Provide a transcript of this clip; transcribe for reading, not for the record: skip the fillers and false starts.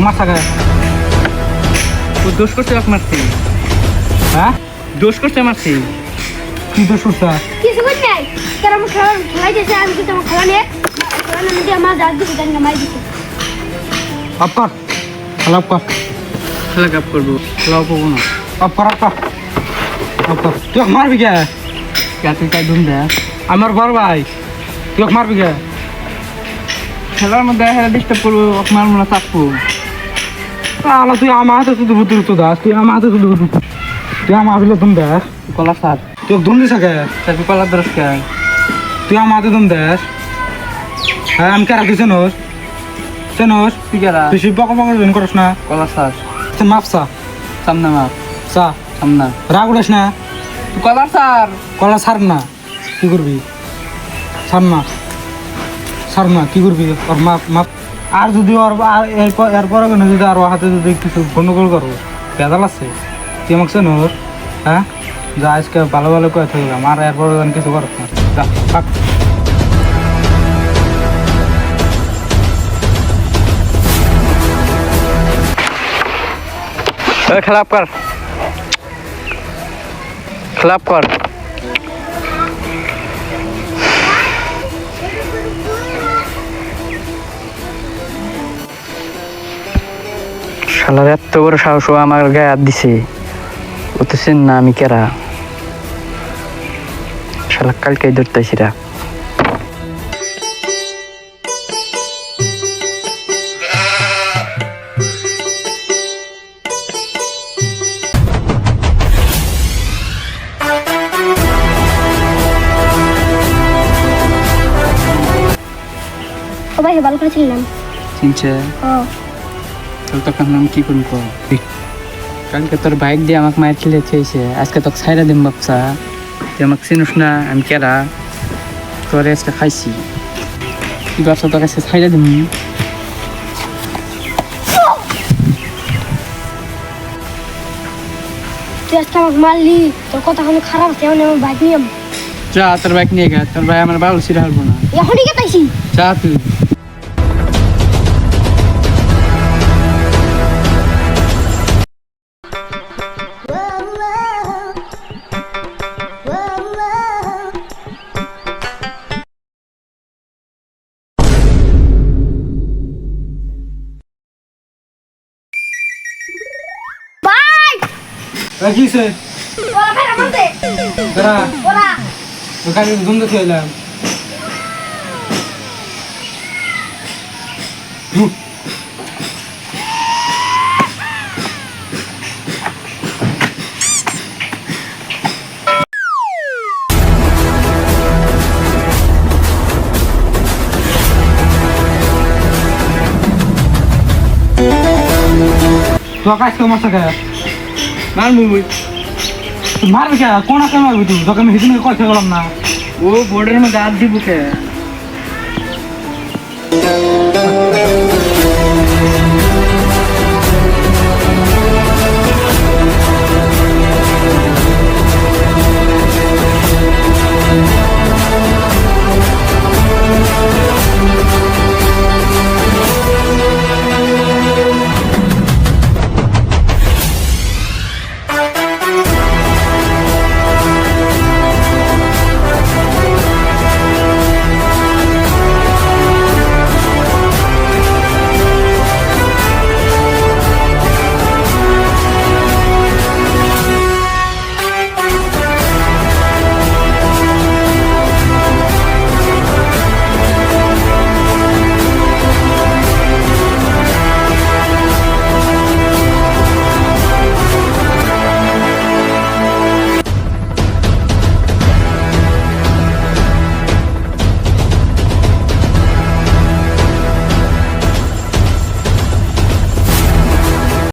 মারছা কে? ও দোষ করছে এক মারছি। হ্যাঁ দোষ করছে মারছি। কি দোষ করছা? কিছু করি নাই তার আমার খেলাই দিয়েছে আমি কিন্তু আমার খেলা নিয়ে আমার দাঁত দিতে জানি না মাই দিতে অফ কর, খেলা অফ কর, খেলা কাপ করবো, খেলাও পাবো না। অফ কর, অফ কর, অফ কর। তুই ওকে মারবি কে? তুই তাই ধুম দেখ আমার বড় ভাই, তুই ওকে মারবি কে? খেলার মধ্যে হেরা ডিস্টার্ব করবো, মারবো না, চাপবো। আলা তুই আমার হাতে শুধু বুদ্ধি তো দাস, তুই আমার হাতে শুধু বুদ্ধি, তুই আমার হাতে তুমি দেখ। কলা সার তুই ওকে ধুম দিস কে? তুই কলার দরস কে? তুই আমার হাতে তুমি দেখ। হ্যাঁ আমি কেরা তুই চেনোস? চেনোস? তুই কেরা? তুই শিব বকর বকর জয়েন করস না? কলা সার তুই মাপসা সামনে মাপ, চা সামনে রাগ উঠাস না, তুই কলার সার। কলা ছাড় না, কি করবি? ছাড় না, ছাড় না, কি করবি? ওর মাপ মাপ। আর যদি ওর এরপরে যদি আর ওর হাতে যদি কিছু গন্ডগোল করো, বেদাল আছে, তুই আমাকে চেনোস? হ্যাঁ যা আজকে ভালো ভালো করে থাকলাম, আর এরপরে কিছু করস না, যা থাক। খেলাপ কর, খেলাপ কর। শালার এত বড় সাহস, ও আমার গায়ে হাত দিছে। ও তো চেন না আমি কেরা। শালা কালকেই ধরতেছি রা। ও ভাই ভালো করে ছিলাম চিনছে ও তোর তখন আমি কি করবো? কালকে তোর বাইক দিয়ে আমাকে মায়ের খেলে চেয়েছে, আজকে তোকে ছাইরা দিম বাপসা। তুই আমাকে চিনুস না আমি কেরা, তোর আজকে খাইছি। তুই বাপসা তোর কাছে ছাইরা দিম। তুই আজকে আমাকে মারলি তোর কথা কোনো খারাপ আছে এমন আমার বাইক নিয়ে যা তোর বাইক নিয়ে গে, তোর ভাই আমার বাবুল ছিঁড়ে হারবো না। এখনই গেতাইছি যা তুই। ভাই কিসে ওরা ফেরা মারতে তোরা ওরা ওখানে ধুম দেখে এলাম। তো আকাশ কেউ মারছে কে? মারবো তুই মারবি কে? কোন আকাশ মারবি তুই? তোকে আমি সেদিন কথা বললাম না? ও বোর্ডের মধ্যে হাত দিব কে?